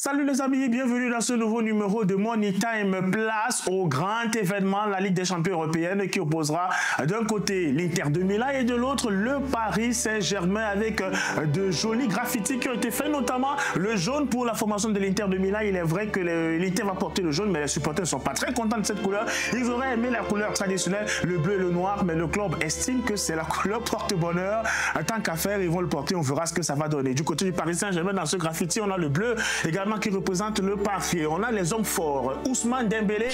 Salut les amis, bienvenue dans ce nouveau numéro de Money Time. Place au grand événement, la Ligue des champions européenne qui opposera d'un côté l'Inter de Milan et de l'autre le Paris Saint-Germain avec de jolis graffitis qui ont été faits, notamment le jaune pour la formation de l'Inter de Milan. Il est vrai que l'Inter va porter le jaune, mais les supporters ne sont pas très contents de cette couleur. Ils auraient aimé la couleur traditionnelle, le bleu et le noir, mais le club estime que c'est la couleur porte-bonheur. Tant qu'à faire, ils vont le porter, on verra ce que ça va donner. Du côté du Paris Saint-Germain, dans ce graffiti, on a le bleu également qui représente le parquet. On a les hommes forts. Ousmane Dembélé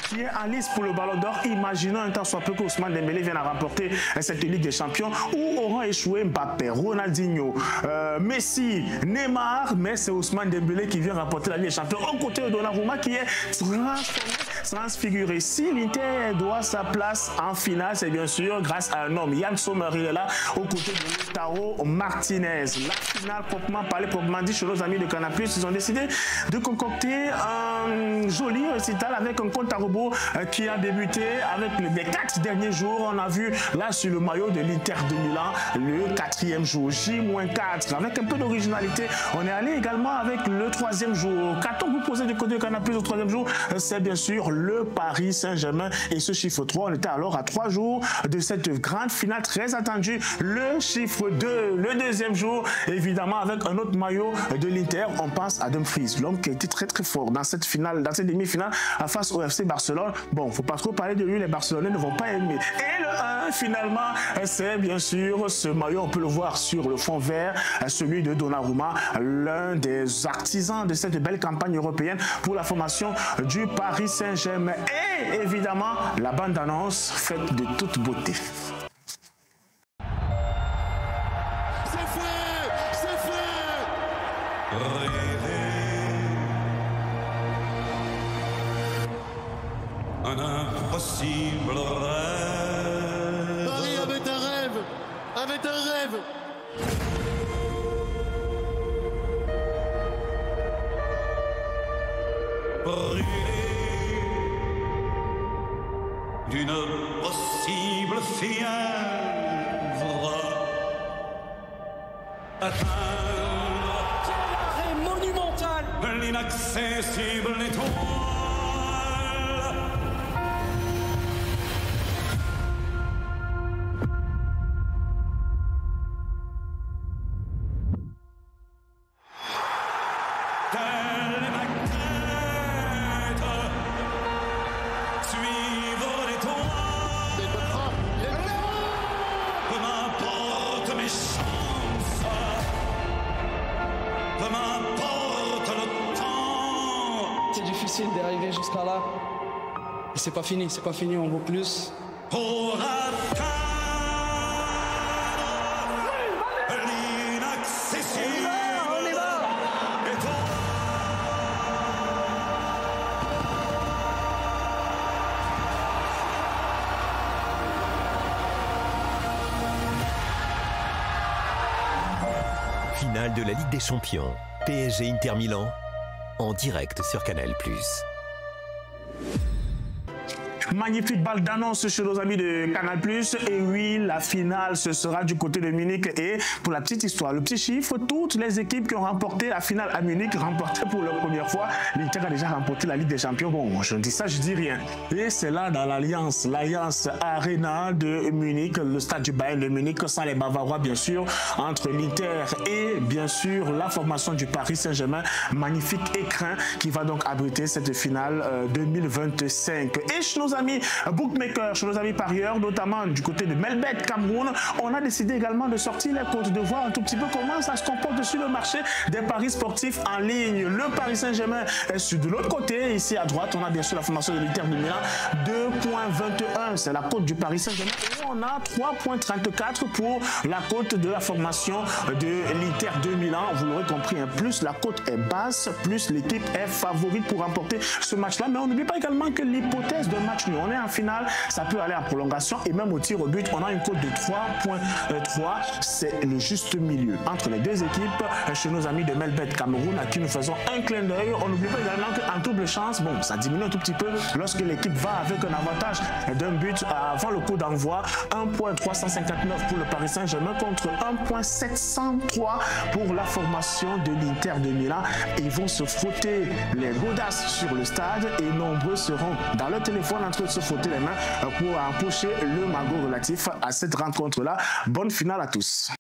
qui est en lice pour le Ballon d'Or. Imaginons un temps soit peu que Ousmane Dembélé vienne à remporter cette Ligue des Champions où auront échoué Mbappé, Ronaldinho, Messi, Neymar, mais c'est Ousmane Dembélé qui vient remporter la Ligue des Champions aux côtés de Donnarumma qui est transfiguré. Si l'Inter doit sa place en finale, c'est bien sûr grâce à un homme. Yann Sommer, il est là aux côtés de Lautaro Martinez. La finale, proprement parlé, proprement dit, chez nos amis de Canal+, ils ont décidé de concocter un joli récital avec un compte à rebours qui a débuté avec les 4 derniers jours. On a vu là sur le maillot de l'Inter de Milan le 4e jour, J-4, avec un peu d'originalité. On est allé également avec le 3e jour. Qu'a-t-on vous posé du côté de Canal+ au 3e jour? C'est bien sûr le Paris Saint-Germain et ce chiffre 3. On était alors à 3 jours de cette grande finale très attendue. Le chiffre 2, le 2e jour, évidemment avec un autre maillot de l'Inter. On pense à Dumfries, l'homme qui a été très fort dans cette finale, dans cette demi-finale face au FC Barcelone. Bon, faut pas trop parler de lui, les Barcelonais ne vont pas aimer. Et le 1 finalement, c'est bien sûr ce maillot, on peut le voir sur le fond vert, celui de Donnarumma, l'un des artisans de cette belle campagne européenne pour la formation du Paris Saint-Germain. Et évidemment, la bande-annonce faite de toute beauté. Un impossible rêve. Paris avait un rêve, avait un rêve. Brûlé d'une possible fièvre. Atteindre quel arrêt monumental, l'inaccessible étoile. C'est difficile d'arriver jusqu'à là. Et c'est pas fini, on veut plus. Pour atteindre l'inaccessible étoile. Finale de la Ligue des Champions. PSG Inter Milan. En direct sur Canal+. Magnifique balle d'annonce chez nos amis de Canal+. Et oui, la finale, ce sera du côté de Munich. Et pour la petite histoire, le petit chiffre, toutes les équipes qui ont remporté la finale à Munich, remportées pour la première fois. L'Inter a déjà remporté la Ligue des Champions. Bon, je dis ça, je dis rien. Et c'est là dans l'Alliance Arena de Munich, le stade du Bayern de Munich, sans les Bavarois, bien sûr, entre l'Inter et bien sûr la formation du Paris Saint-Germain. Magnifique écran qui va donc abriter cette finale 2025. Et chez nos amis bookmakers, chez nos amis parieurs, notamment du côté de Melbet Cameroun, on a décidé également de sortir les comptes, de voir un tout petit peu comment ça se comporte sur le marché des paris sportifs en ligne. Le Paris Saint-Germain est sur de l'autre côté, ici à droite, on a bien sûr la formation de l'Inter de Milan, 2,21, c'est la cote du Paris Saint-Germain. Et on a 3,34 pour la cote de la formation de l'Inter de Milan. Vous l'aurez compris, plus la cote est basse, plus l'équipe est favorite pour remporter ce match-là. Mais on n'oublie pas également que l'hypothèse d'un match match nul. On est en finale, ça peut aller en prolongation et même au tir au but, on a une cote de 3.3. C'est le juste milieu entre les deux équipes. Chez nos amis de Melbet Cameroun, à qui nous faisons un clin d'œil, on n'oublie pas également qu'en double chance, bon, ça diminue un tout petit peu lorsque l'équipe va avec un avantage d'un but avant le coup d'envoi. 1.359 pour le Paris Saint-Germain contre 1.703 pour la formation de l'Inter de Milan. Et ils vont se frotter les godasses sur le stade et nombreux seront dans leur téléphone en train de se frotter les mains pour empocher le magot relatif à cette rencontre-là. Bonne finale à tous.